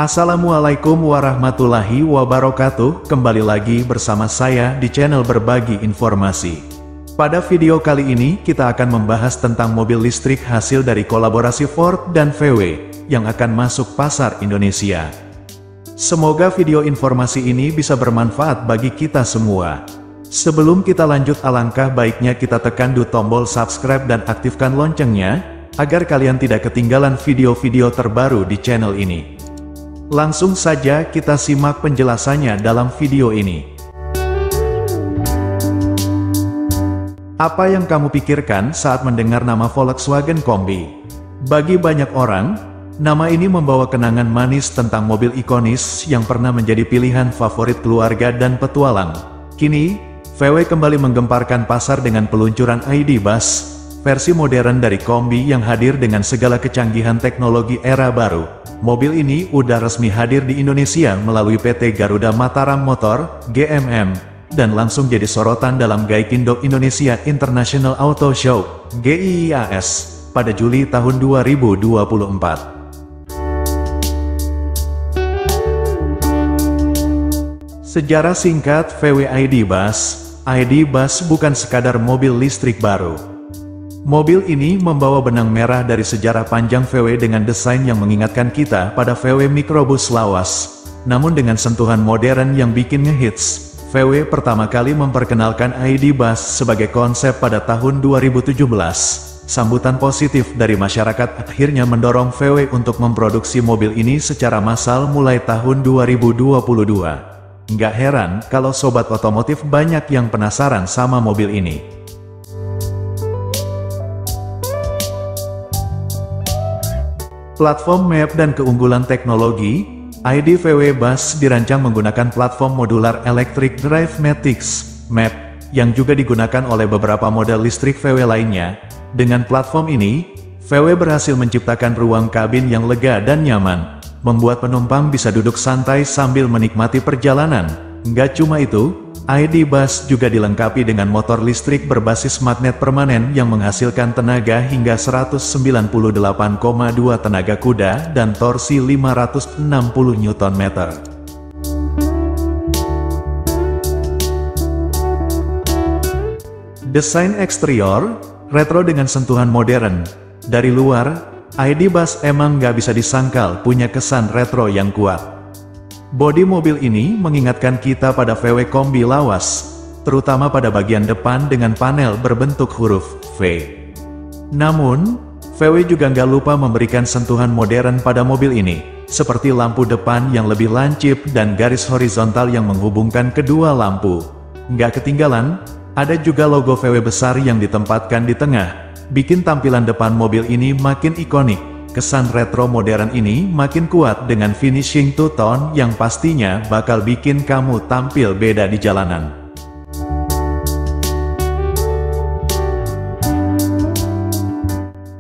Assalamualaikum warahmatullahi wabarakatuh. Kembali lagi bersama saya di channel Berbagi Informasi. Pada video kali ini kita akan membahas tentang mobil listrik hasil dari kolaborasi Ford dan VW yang akan masuk pasar Indonesia. Semoga video informasi ini bisa bermanfaat bagi kita semua. Sebelum kita lanjut, alangkah baiknya kita tekan tombol subscribe dan aktifkan loncengnya agar kalian tidak ketinggalan video-video terbaru di channel ini. Langsung saja kita simak penjelasannya dalam video ini. Apa yang kamu pikirkan saat mendengar nama Volkswagen Kombi? Bagi banyak orang, nama ini membawa kenangan manis tentang mobil ikonis yang pernah menjadi pilihan favorit keluarga dan petualang. Kini, VW kembali menggemparkan pasar dengan peluncuran ID Buzz, versi modern dari Kombi yang hadir dengan segala kecanggihan teknologi era baru. Mobil ini udah resmi hadir di Indonesia melalui PT Garuda Mataram Motor, GMM, dan langsung jadi sorotan dalam Gaikindo Indonesia International Auto Show, GIIAS, pada Juli tahun 2024. Sejarah singkat VW ID Buzz. ID Buzz bukan sekadar mobil listrik baru. Mobil ini membawa benang merah dari sejarah panjang VW dengan desain yang mengingatkan kita pada VW Microbus lawas. Namun dengan sentuhan modern yang bikin ngehits, VW pertama kali memperkenalkan ID Buzz sebagai konsep pada tahun 2017. Sambutan positif dari masyarakat akhirnya mendorong VW untuk memproduksi mobil ini secara massal mulai tahun 2022. Nggak heran kalau sobat otomotif banyak yang penasaran sama mobil ini. Platform map dan keunggulan teknologi, ID VW Buzz dirancang menggunakan platform modular Electric Drive Matrix (MAP) yang juga digunakan oleh beberapa model listrik VW lainnya. Dengan platform ini, VW berhasil menciptakan ruang kabin yang lega dan nyaman, membuat penumpang bisa duduk santai sambil menikmati perjalanan. Nggak cuma itu, ID Buzz juga dilengkapi dengan motor listrik berbasis magnet permanen yang menghasilkan tenaga hingga 198,2 tenaga kuda dan torsi 560 Nm. Desain eksterior, retro dengan sentuhan modern. Dari luar, ID Buzz emang nggak bisa disangkal punya kesan retro yang kuat. Bodi mobil ini mengingatkan kita pada VW Kombi lawas, terutama pada bagian depan dengan panel berbentuk huruf V. Namun, VW juga nggak lupa memberikan sentuhan modern pada mobil ini, seperti lampu depan yang lebih lancip dan garis horizontal yang menghubungkan kedua lampu. Nggak ketinggalan, ada juga logo VW besar yang ditempatkan di tengah, bikin tampilan depan mobil ini makin ikonik. Kesan retro modern ini makin kuat dengan finishing two-tone yang pastinya bakal bikin kamu tampil beda di jalanan.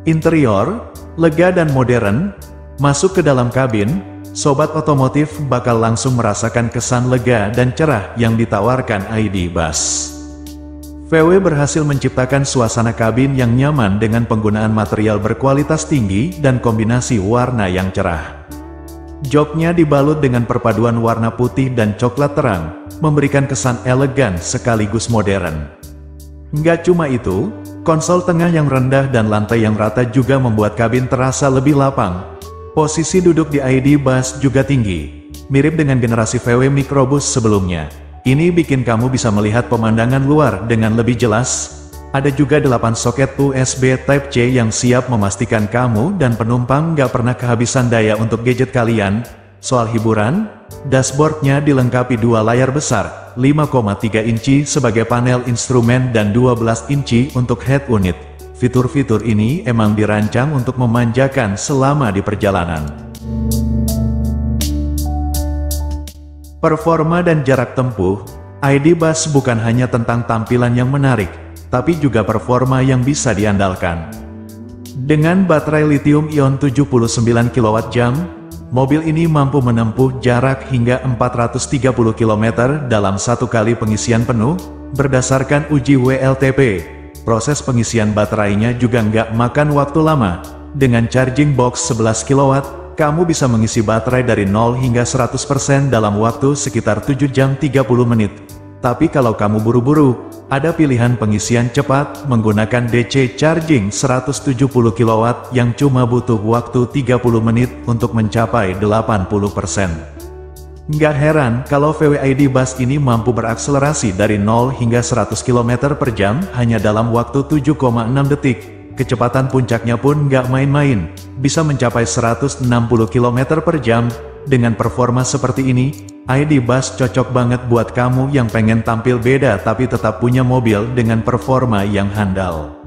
Interior, lega dan modern. Masuk ke dalam kabin, sobat otomotif bakal langsung merasakan kesan lega dan cerah yang ditawarkan ID Buzz. VW berhasil menciptakan suasana kabin yang nyaman dengan penggunaan material berkualitas tinggi dan kombinasi warna yang cerah. Joknya dibalut dengan perpaduan warna putih dan coklat terang, memberikan kesan elegan sekaligus modern. Nggak cuma itu, konsol tengah yang rendah dan lantai yang rata juga membuat kabin terasa lebih lapang. Posisi duduk di ID Buzz juga tinggi, mirip dengan generasi VW Microbus sebelumnya. Ini bikin kamu bisa melihat pemandangan luar dengan lebih jelas. Ada juga 8 soket USB Type-C yang siap memastikan kamu dan penumpang nggak pernah kehabisan daya untuk gadget kalian. Soal hiburan, dashboardnya dilengkapi 2 layar besar, 5,3 inci sebagai panel instrumen dan 12 inci untuk head unit. Fitur-fitur ini emang dirancang untuk memanjakan selama di perjalanan. Performa dan jarak tempuh, ID Buzz bukan hanya tentang tampilan yang menarik, tapi juga performa yang bisa diandalkan. Dengan baterai lithium-ion 79 kWh, mobil ini mampu menempuh jarak hingga 430 km dalam 1 kali pengisian penuh, berdasarkan uji WLTP. Proses pengisian baterainya juga nggak makan waktu lama, dengan charging box 11 kW, kamu bisa mengisi baterai dari 0 hingga 100% dalam waktu sekitar 7 jam 30 menit. Tapi kalau kamu buru-buru, ada pilihan pengisian cepat menggunakan DC charging 170 kW yang cuma butuh waktu 30 menit untuk mencapai 80%. Nggak heran kalau VW ID Buzz ini mampu berakselerasi dari 0 hingga 100 km per jam hanya dalam waktu 7,6 detik. Kecepatan puncaknya pun nggak main-main, bisa mencapai 160 km per jam. Dengan performa seperti ini, ID Buzz cocok banget buat kamu yang pengen tampil beda tapi tetap punya mobil dengan performa yang handal.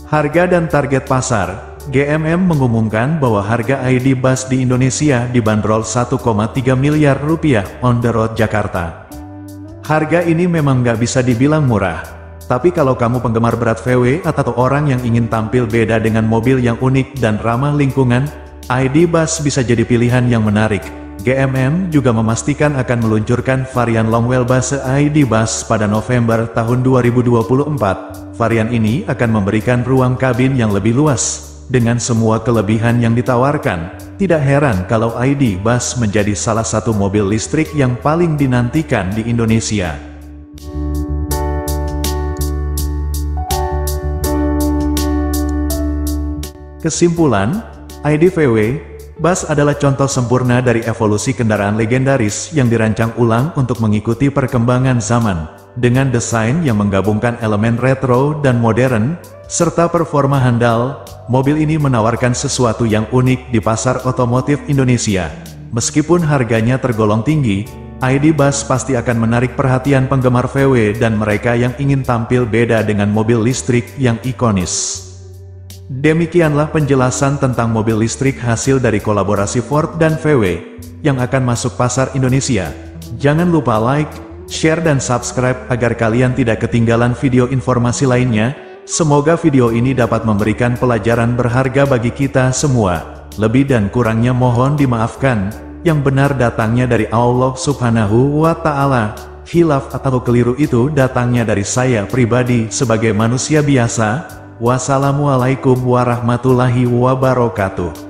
Harga dan target pasar. GMM mengumumkan bahwa harga ID Buzz di Indonesia dibanderol 1,3 miliar rupiah on the road Jakarta. Harga ini memang nggak bisa dibilang murah. Tapi kalau kamu penggemar berat VW atau orang yang ingin tampil beda dengan mobil yang unik dan ramah lingkungan, ID Buzz bisa jadi pilihan yang menarik. GMM juga memastikan akan meluncurkan varian long wheelbase ID Buzz pada November tahun 2024. Varian ini akan memberikan ruang kabin yang lebih luas. Dengan semua kelebihan yang ditawarkan, tidak heran kalau ID Buzz menjadi salah satu mobil listrik yang paling dinantikan di Indonesia. Kesimpulan, ID VW Buzz adalah contoh sempurna dari evolusi kendaraan legendaris yang dirancang ulang untuk mengikuti perkembangan zaman. Dengan desain yang menggabungkan elemen retro dan modern, serta performa handal, mobil ini menawarkan sesuatu yang unik di pasar otomotif Indonesia. Meskipun harganya tergolong tinggi, ID Buzz pasti akan menarik perhatian penggemar VW dan mereka yang ingin tampil beda dengan mobil listrik yang ikonis. Demikianlah penjelasan tentang mobil listrik hasil dari kolaborasi Ford dan VW yang akan masuk pasar Indonesia. Jangan lupa like, share dan subscribe agar kalian tidak ketinggalan video informasi lainnya. Semoga video ini dapat memberikan pelajaran berharga bagi kita semua. Lebih dan kurangnya mohon dimaafkan. Yang benar datangnya dari Allah Subhanahu wa Ta'ala. Khilaf atau keliru itu datangnya dari saya pribadi sebagai manusia biasa. Wassalamualaikum warahmatullahi wabarakatuh.